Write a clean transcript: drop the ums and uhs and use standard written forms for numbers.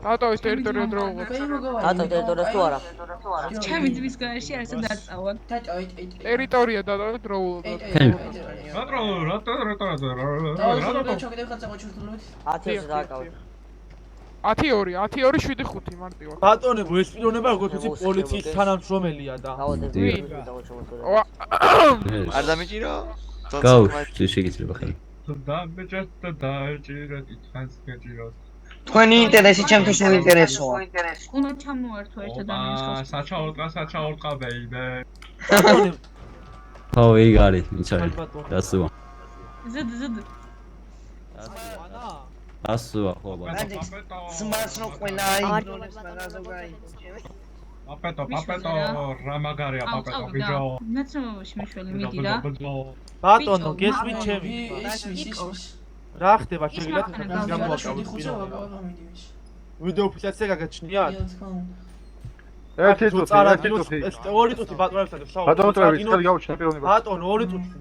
დატოვის ტერიტორია დრო უღო. დატო ტერიტორიას თუ არა? ჩემი ძმის გარშე არ ესა დაწავა. ტერიტორია დატოვე დროულად. ათიოს დააკავე. 10-2, 10-2, 7-5 მარტივად. ბატონებო, ეს პიროვნება როგორც ვიცი პოლიციის თანამშრომელია და. არ დამიჭირო? გაუ, შეიძლება ხელი. თქვენი ინტერესი ჩემთვის უინტერესოა. უნდა ჩამოართო ერთ ადამიანს. საჩაურტყა ბეიბე. ხო, ეგ არის, იცი. დასუა. ზედ. დასუა ხო ბატონო. ძმას რო ყველა აიგონებს მაგაზო გაიგებს. პაპეტო, რამაგარია პაპეტო ბიჭო. ნაცნობაში მიშველი მიდი რა. ბატონო, გესმით ჩემი. ის. რა ხდება შეგიძლიათ გამოვაკავოთ ვიდეო ფიქსაცია გაგაჩნიათ? ერთი წუთი, ერთი წუთი. ეს 2 წუთი ბატონებთან შავ. ბატონო, წავით, გავუჩნდა პიროვნება. ბატონო, 2 წუთი.